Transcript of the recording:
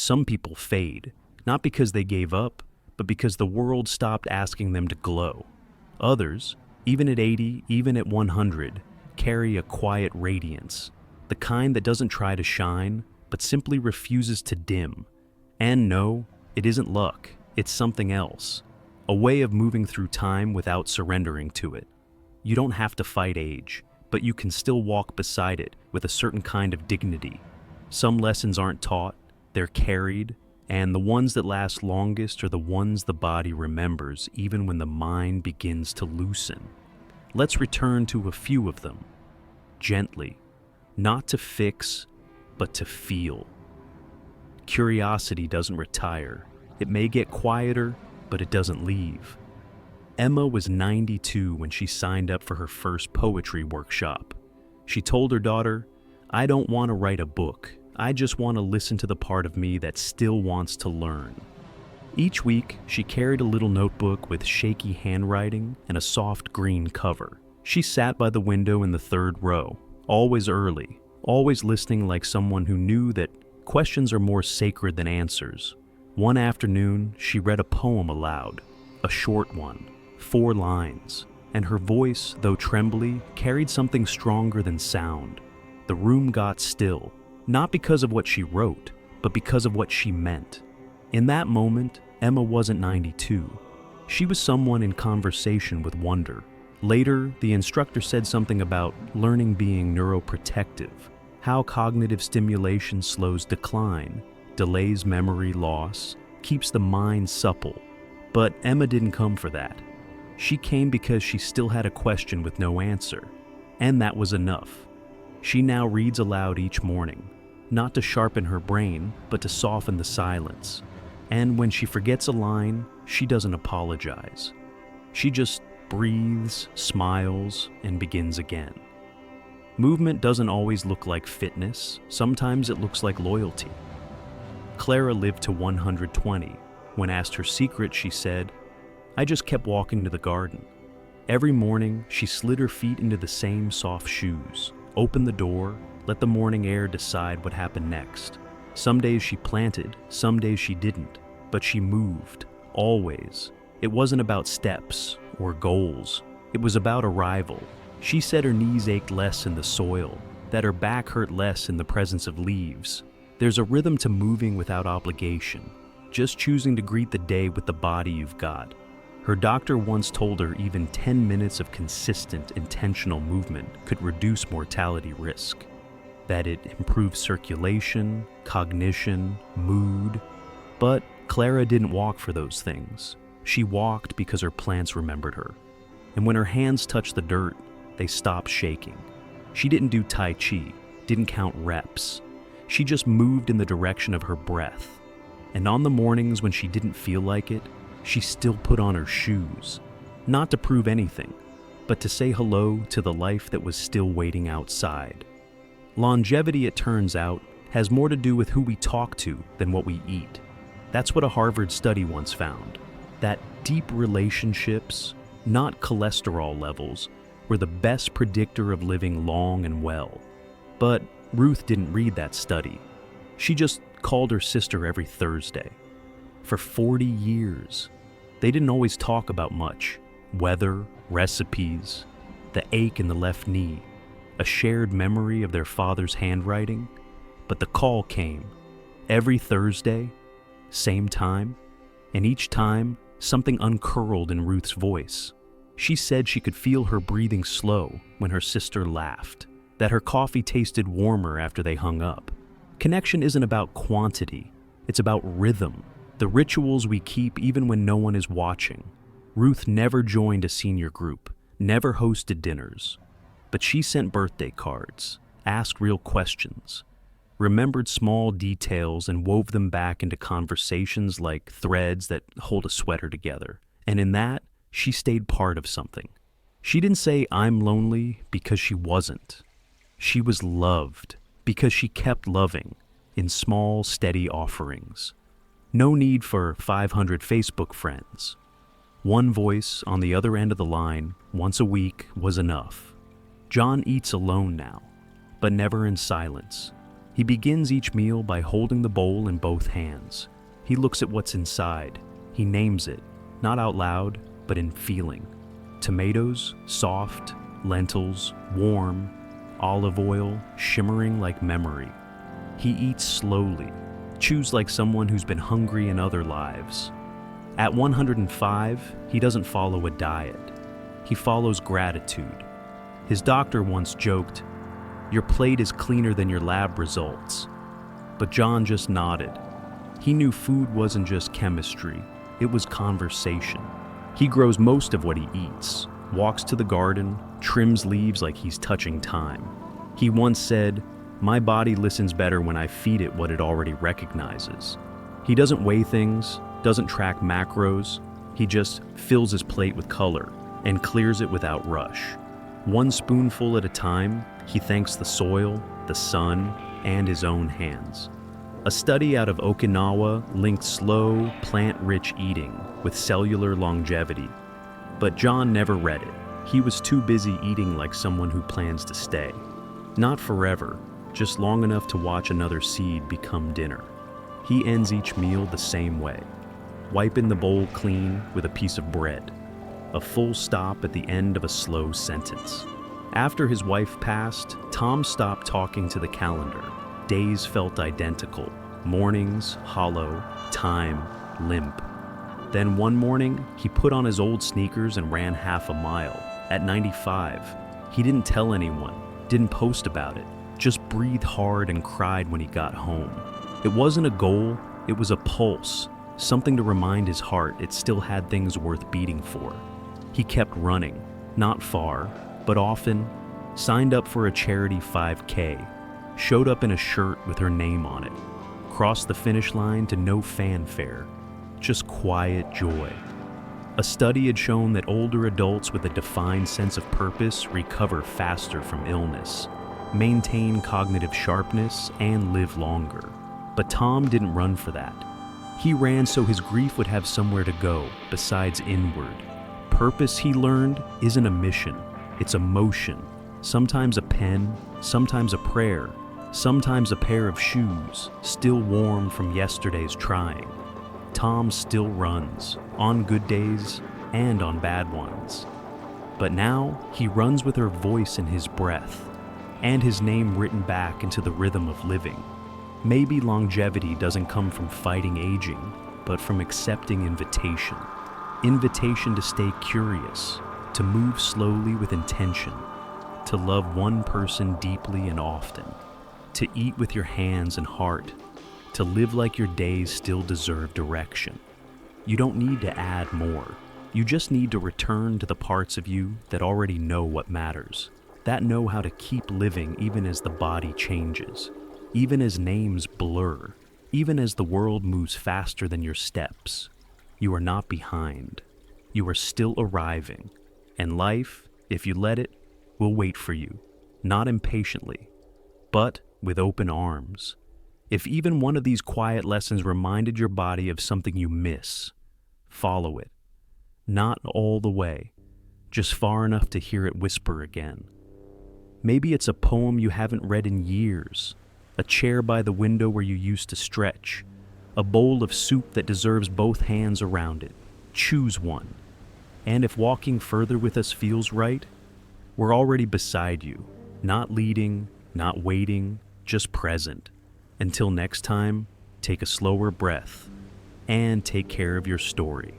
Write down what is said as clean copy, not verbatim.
Some people fade, not because they gave up, but because the world stopped asking them to glow. Others, even at 80, even at 100, carry a quiet radiance, the kind that doesn't try to shine, but simply refuses to dim. And no, it isn't luck, it's something else. A way of moving through time without surrendering to it. You don't have to fight age, but you can still walk beside it with a certain kind of dignity. Some lessons aren't taught, they're carried, and the ones that last longest are the ones the body remembers even when the mind begins to loosen. Let's return to a few of them. Gently, not to fix, but to feel. Curiosity doesn't retire. It may get quieter, but it doesn't leave. Emma was 92 when she signed up for her first poetry workshop. She told her daughter, "I don't want to write a book. I just want to listen to the part of me that still wants to learn." Each week, she carried a little notebook with shaky handwriting and a soft green cover. She sat by the window in the third row, always early, always listening like someone who knew that questions are more sacred than answers. One afternoon, she read a poem aloud, a short one, 4 lines, and her voice, though trembly, carried something stronger than sound. The room got still. Not because of what she wrote, but because of what she meant. In that moment, Emma wasn't 92. She was someone in conversation with wonder. Later, the instructor said something about learning being neuroprotective, how cognitive stimulation slows decline, delays memory loss, keeps the mind supple. But Emma didn't come for that. She came because she still had a question with no answer, and that was enough. She now reads aloud each morning, not to sharpen her brain, but to soften the silence. And when she forgets a line, she doesn't apologize. She just breathes, smiles, and begins again. Movement doesn't always look like fitness. Sometimes it looks like loyalty. Clara lived to 120. When asked her secret, she said, "I just kept walking to the garden. Every morning, she slid her feet into the same soft shoes, opened the door, let the morning air decide what happened next. Some days she planted, some days she didn't, but she moved, always. It wasn't about steps or goals. It was about arrival. She said her knees ached less in the soil, that her back hurt less in the presence of leaves. There's a rhythm to moving without obligation, just choosing to greet the day with the body you've got." Her doctor once told her even 10 minutes of consistent, intentional movement could reduce mortality risk, that it improves circulation, cognition, mood. But Clara didn't walk for those things. She walked because her plants remembered her. And when her hands touched the dirt, they stopped shaking. She didn't do Tai Chi, didn't count reps. She just moved in the direction of her breath. And on the mornings when she didn't feel like it, she still put on her shoes, not to prove anything, but to say hello to the life that was still waiting outside. Longevity, it turns out, has more to do with who we talk to than what we eat. That's what a Harvard study once found, that deep relationships, not cholesterol levels, were the best predictor of living long and well. But Ruth didn't read that study. She just called her sister every Thursday. For 40 years, they didn't always talk about much. Weather, recipes, the ache in the left knee, a shared memory of their father's handwriting. But the call came. Every Thursday, same time, and each time, something uncurled in Ruth's voice. She said she could feel her breathing slow when her sister laughed, that her coffee tasted warmer after they hung up. Connection isn't about quantity, it's about rhythm. The rituals we keep even when no one is watching. Ruth never joined a senior group, never hosted dinners, but she sent birthday cards, asked real questions, remembered small details and wove them back into conversations like threads that hold a sweater together. And in that, she stayed part of something. She didn't say, "I'm lonely," because she wasn't. She was loved because she kept loving in small, steady offerings. No need for 500 Facebook friends. One voice on the other end of the line, once a week, was enough. John eats alone now, but never in silence. He begins each meal by holding the bowl in both hands. He looks at what's inside. He names it, not out loud, but in feeling. Tomatoes, soft, lentils, warm, olive oil, shimmering like memory. He eats slowly, chews like someone who's been hungry in other lives. At 105, he doesn't follow a diet. He follows gratitude. His doctor once joked, "Your plate is cleaner than your lab results." But John just nodded. He knew food wasn't just chemistry, it was conversation. He grows most of what he eats, walks to the garden, trims leaves like he's touching time. He once said, "My body listens better when I feed it what it already recognizes." He doesn't weigh things, doesn't track macros, he just fills his plate with color and clears it without rush. One spoonful at a time, he thanks the soil, the sun, and his own hands. A study out of Okinawa linked slow, plant-rich eating with cellular longevity. But John never read it. He was too busy eating like someone who plans to stay. Not forever, just long enough to watch another seed become dinner. He ends each meal the same way, wiping the bowl clean with a piece of bread. A full stop at the end of a slow sentence. After his wife passed, Tom stopped talking to the calendar. Days felt identical. Mornings, hollow. Time, limp. Then one morning, he put on his old sneakers and ran half a mile. At 95, he didn't tell anyone, didn't post about it, just breathed hard and cried when he got home. It wasn't a goal, it was a pulse, something to remind his heart it still had things worth beating for. He kept running, not far, but often, signed up for a charity 5K, showed up in a shirt with her name on it, crossed the finish line to no fanfare, just quiet joy. A study had shown that older adults with a defined sense of purpose recover faster from illness, maintain cognitive sharpness, and live longer. But Tom didn't run for that. He ran so his grief would have somewhere to go besides inward. Purpose, he learned, isn't a mission, it's a motion. Sometimes a pen, sometimes a prayer, sometimes a pair of shoes, still warm from yesterday's trying. Tom still runs, on good days and on bad ones. But now he runs with her voice in his breath, and his name written back into the rhythm of living. Maybe longevity doesn't come from fighting aging, but from accepting invitation. Invitation to stay curious, to move slowly with intention, to love one person deeply and often, to eat with your hands and heart, to live like your days still deserve direction. You don't need to add more. You just need to return to the parts of you that already know what matters, that know how to keep living even as the body changes, even as names blur, even as the world moves faster than your steps. You are not behind. You are still arriving, and life, if you let it, will wait for you, not impatiently, but with open arms. If even one of these quiet lessons reminded your body of something you miss, follow it. Not all the way, just far enough to hear it whisper again. Maybe it's a poem you haven't read in years, a chair by the window where you used to stretch, a bowl of soup that deserves both hands around it. Choose one. And if walking further with us feels right, we're already beside you, not leading, not waiting, just present. Until next time, take a slower breath and take care of your story.